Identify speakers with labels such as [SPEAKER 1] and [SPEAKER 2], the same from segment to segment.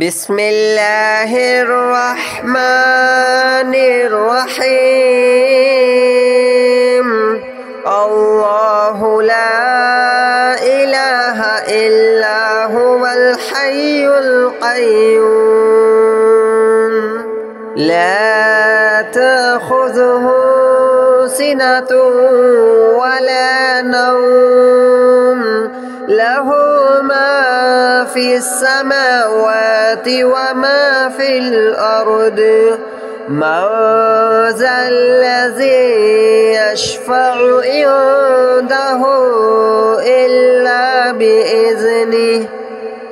[SPEAKER 1] بسم الله الرحمن الرحيم. الله لا إله إلا هو الحي القيوم لا تأخذه سنة ولا نوم له ما في السماوات وما في الأرض من ذا الذي يشفع عنده إلا بإذنه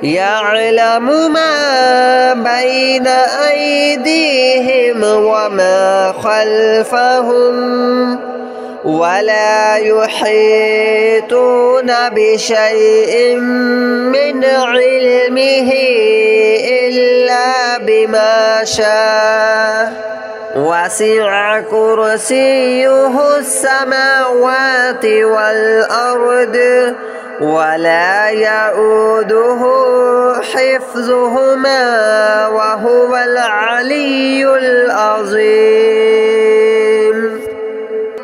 [SPEAKER 1] يعلم ما بين أيديهم وما خلفهم ولا يحيطون بشيء من علمه إلا بما شاء وسع كرسيه السماوات والأرض ولا يؤوده حفظهما وهو العلي العظيم.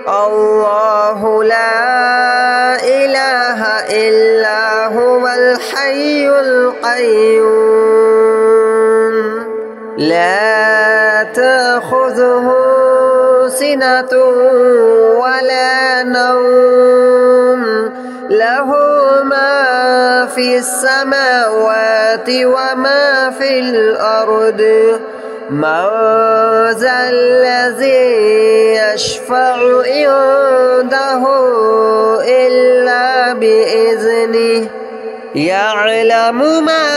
[SPEAKER 1] الله لا إله إلا هو الحي القيوم لا تأخذه سنة ولا نوم له ما في السماوات وما في الأرض من ذا الذي يشفع عنده إلا بإذنه يعلم ما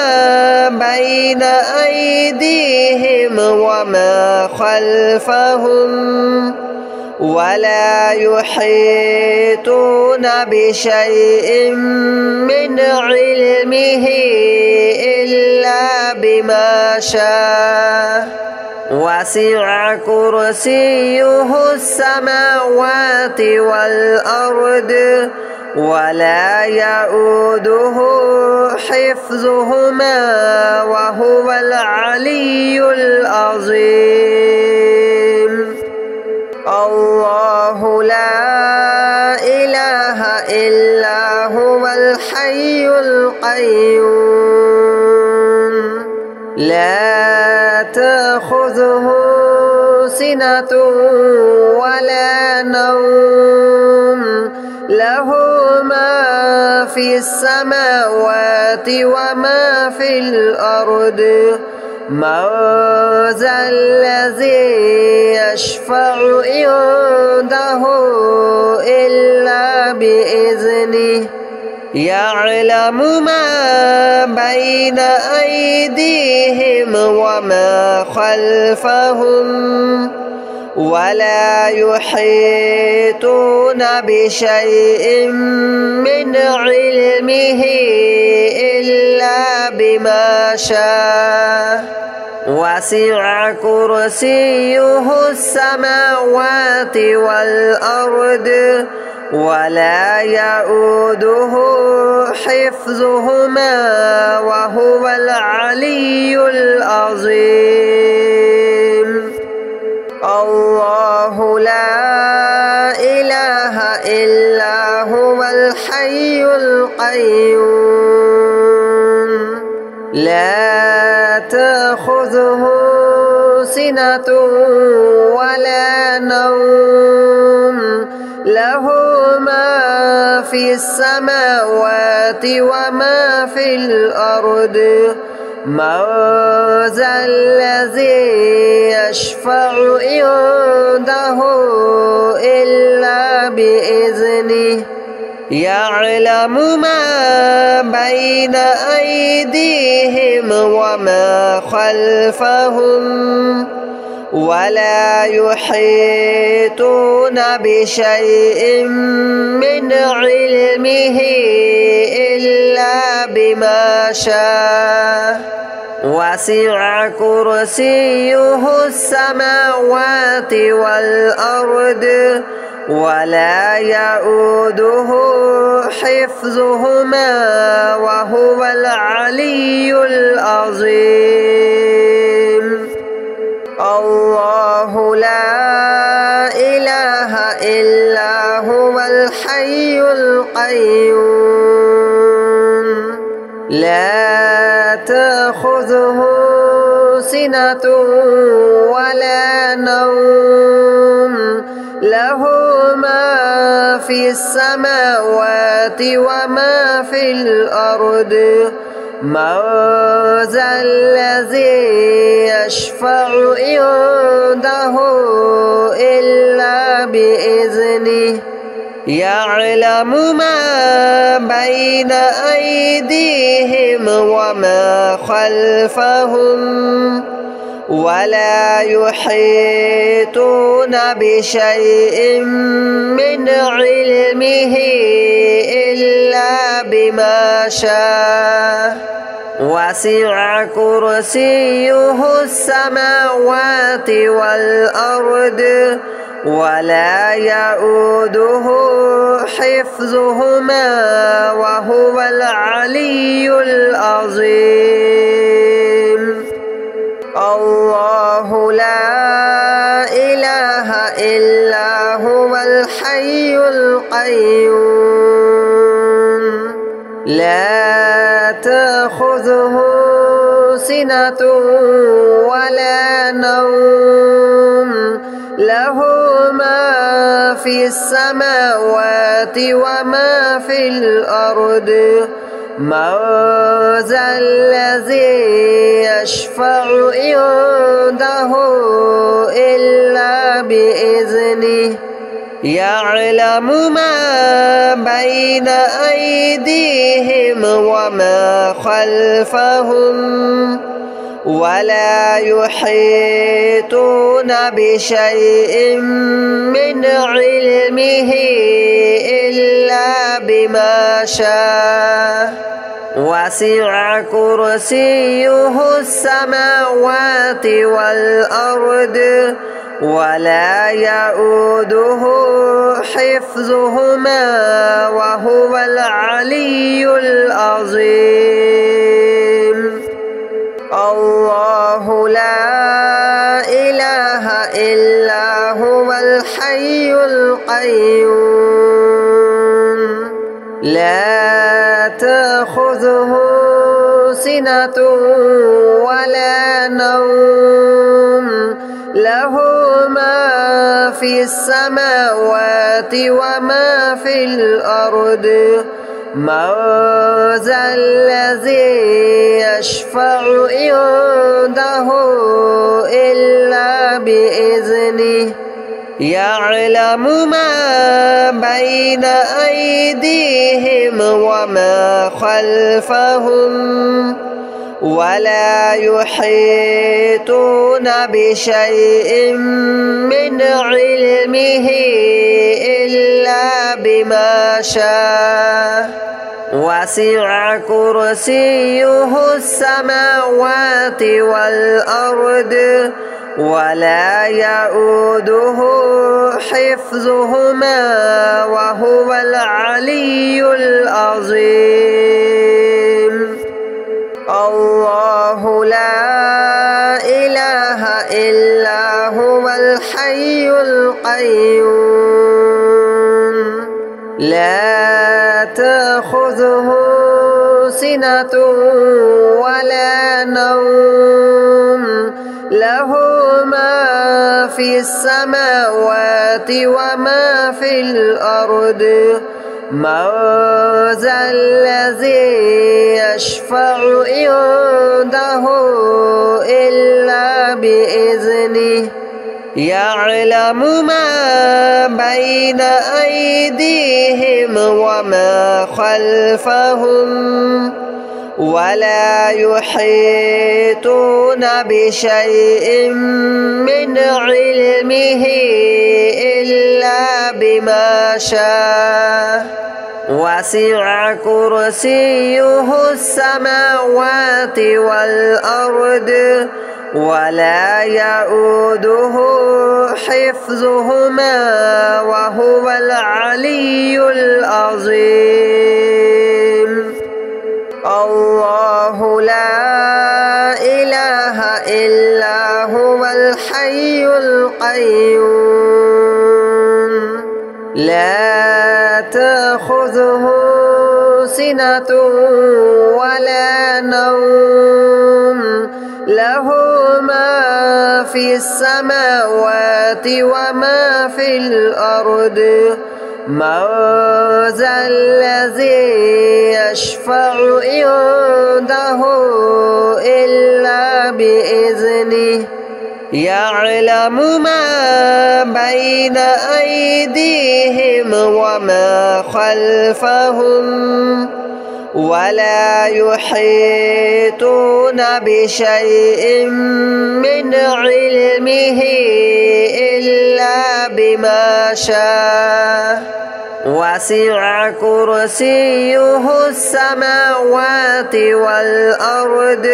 [SPEAKER 1] بين أيديهم وما خلفهم ولا يحيطون بشيء من علمه إلا بما شاء وسع كرسيه السماوات والأرض ولا يؤوده حفظهما وهو العلي العظيم. الله لا إله إلا هو الحي القيوم لا تأخذه سنة ولا نوم له ما في السماوات وما في الأرض من ذا الذي يشفع عنده إلا بإذنه يعلم ما بين أيديهم وما خلفهم ولا يحيطون بشيء من علمه إلا بما شاء وسع كرسيه السماوات والأرض ولا يؤوده حفظهما وهو العلي العظيم. الله لا إله إلا هو الحي القيوم لا تأخذه سنة ولا نوم له ما في السماوات وما في الأرض من ذا الذي يشفع عنده إلا بإذنه يعلم ما بين أيديهم وما خلفهم ولا يحيطون بشيء من علمه إلا بما شاء وسع كرسيه السماوات والأرض ولا يؤوده حفظهما وهو العلي العظيم. الحي القيوم لا تأخذه سنة ولا نوم له ما في السماوات وما في الأرض من ذا الذي يشفع عنده إلا بإذنه يعلم ما بين أيديهم وما خلفهم ولا يحيطون بشيء من علمه إلا بما شاء وسع كرسيه السماوات والأرض ولا يؤوده حفظهما وهو العلي العظيم الله لا إله إلا هو الحي القيوم لا تأخذه سنة ولا نوم له ما في السماوات وما في الأرض من ذا الذي يشفع عنده إلا بإذنه يعلم ما بين أيديهم وما خلفهم ولا يحيطون بشيء من علمه إلا بما شاء وسع كرسيه السماوات والأرض ولا يؤوده حفظهما وهو العلي العظيم الله لا إله إلا هو الحي القيوم لا تأخذه سنة ولا نوم له ما في السماوات وما في الأرض من ذا الذي يشفع عنده إلا بإذنه يعلم ما بين أيديهم وما خلفهم ولا يحيطون بشيء من علمه إلا بما شاء وسع كرسيه السماوات والأرض ولا يؤوده حفظهما وهو العلي العظيم الله لا إله إلا هو الحي القيوم لا تأخذه سنة ولا نوم له ما في السماوات وما في الأرض من ذا الذي يشفع عنده إلا بإذنه يعلم ما بين أيديهم وما خلفهم ولا يحيطون بشيء من علمه إلا بما شاء وسع كرسيه السماوات والأرض ولا يؤوده حفظهما وهو العلي العظيم الله لا إله إلا هو الحي القيوم لا تأخذه سنة ولا نوم له ما في السماوات وما في الأرض من ذا الذي يشفع عنده إلا بإذنه يعلم ما بين أيديهم وما خلفهم ولا يحيطون بشيء من علمه إلا بما شاء وسع كرسيه السماوات والأرض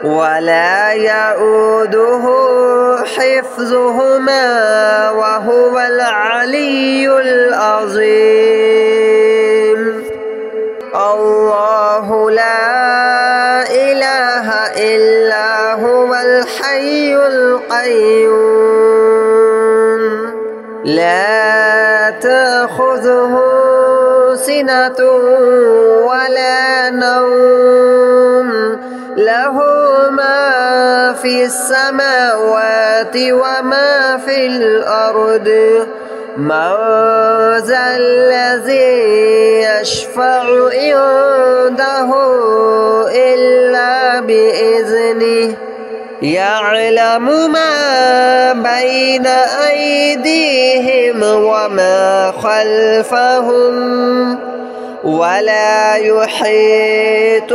[SPEAKER 1] ولا يؤوده حفظهما وهو العلي العظيم الله لا إله إلا هو الحي القيوم لا تأخذه سنة ولا نوم له ما في السماوات وما في الأرض من ذا الذي يشفع عنده إلا بإذنه يعلم ما بين أيديهم وما خلفهم ولا يحيطون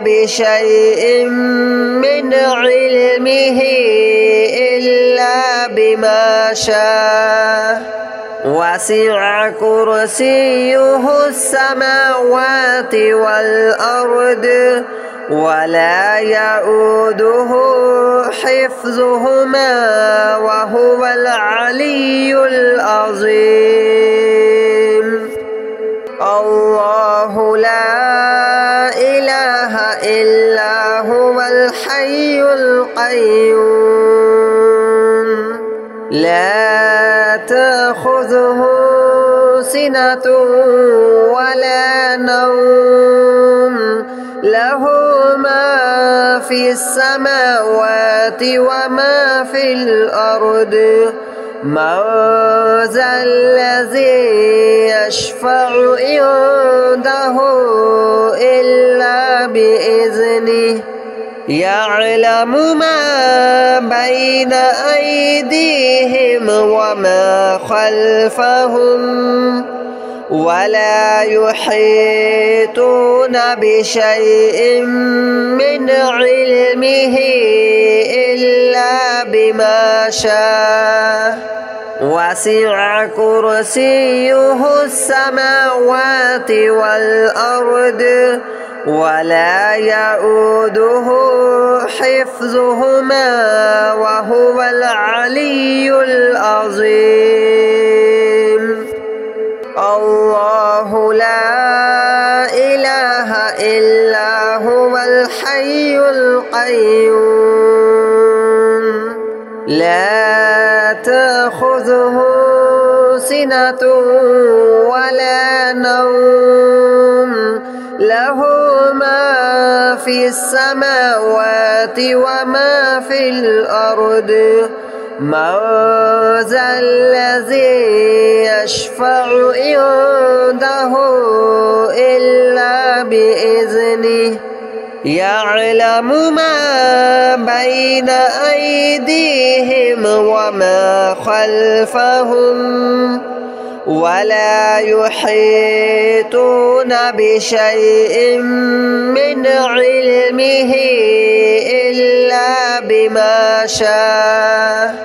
[SPEAKER 1] بشيء من علمه إلا بما شاء وسع كرسيه السماوات والأرض ولا يؤوده حفظهما وهو العلي العظيم الله لا إله إلا هو الحي القيوم لا تأخذه سنة ولا نوم له ما في السماوات وما في الأرض من ذا الذي يشفع عنده إلا بإذنه يعلم ما بين أيديهم وما خلفهم ولا يحيطون بشيء من علمه إلا بما شاء وسع كرسيه السماوات والأرض ولا يؤوده حفظهما وهو العلي العظيم الله لا إله إلا هو الحي القيوم لا تأخذه سنة ولا نوم له ما في السماوات وما في الأرض من ذا الذي يشفع عنده إلا بإذنه يعلم ما بين أيديهم وما خلفهم ولا يحيطون بشيء من علمه إلا بما شاء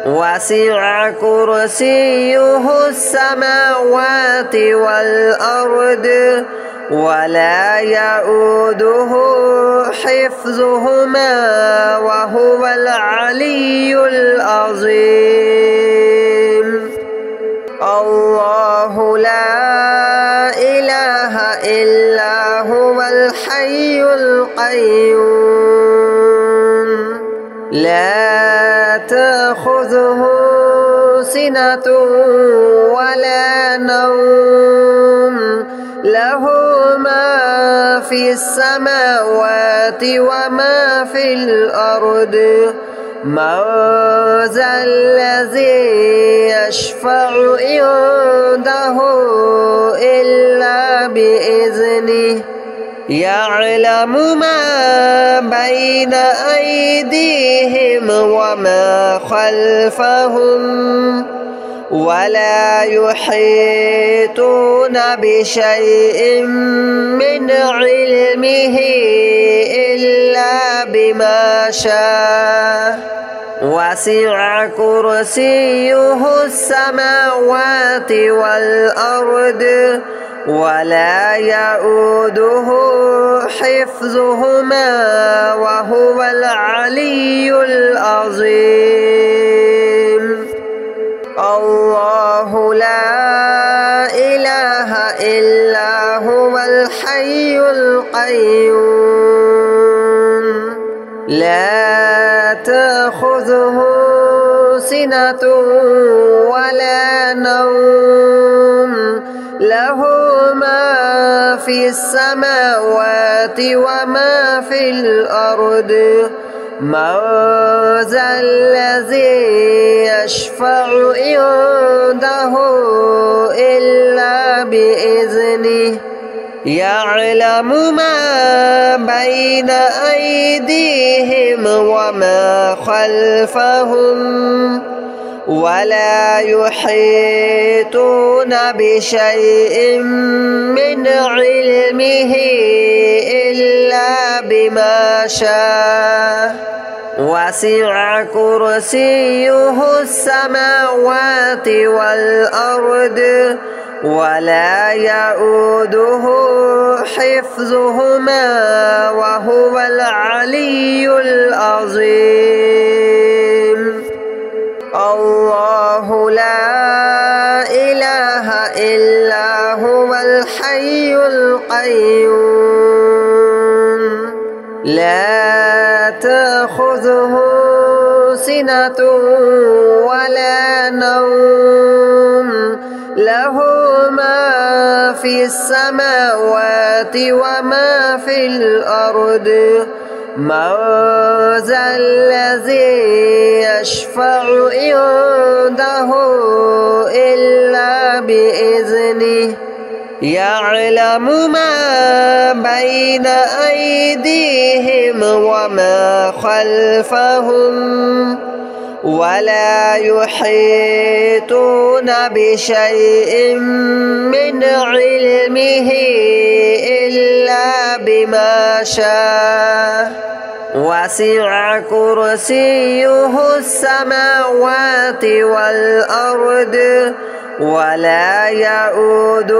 [SPEAKER 1] وسع كرسيه السماوات والأرض ولا يؤوده حفظهما وهو العلي العظيم الله لا إله إلا هو الحي القيوم لا تأخذه سنة ولا نوم له ما في السماوات وما في الأرض من ذا الذي يشفع عنده إلا بإذنه يعلم ما بين أيديهم وما خلفهم ولا يحيطون بشيء من علمه إلا بما شاء وسع كرسيه السماوات والأرض ولا يؤوده حفظهما وهو العلي العظيم الله لا إله إلا هو الحي القيوم لا تأخذه سنة ولا نوم له ما في السماوات وما في الأرض من ذا الذي يشفع عنده إلا بإذنه يعلم ما بين أيديهم وما خلفهم ولا يحيطون بشيء من علمه إلا بما شاء وسع كرسيه السماوات والأرض ولا يؤوده حفظهما وهو العلي العظيم الله لا إله إلا هو الحي القيوم لا تأخذه سنة ولا نوم له ما في السماوات وما في الأرض من ذا الذي يشفع عنده إلا بإذنه يعلم ما بين أيديهم وما خلفهم ولا يحيطون بشيء من علمه إلا بما شاء وسع كرسيه السماوات والأرض ولا يؤوده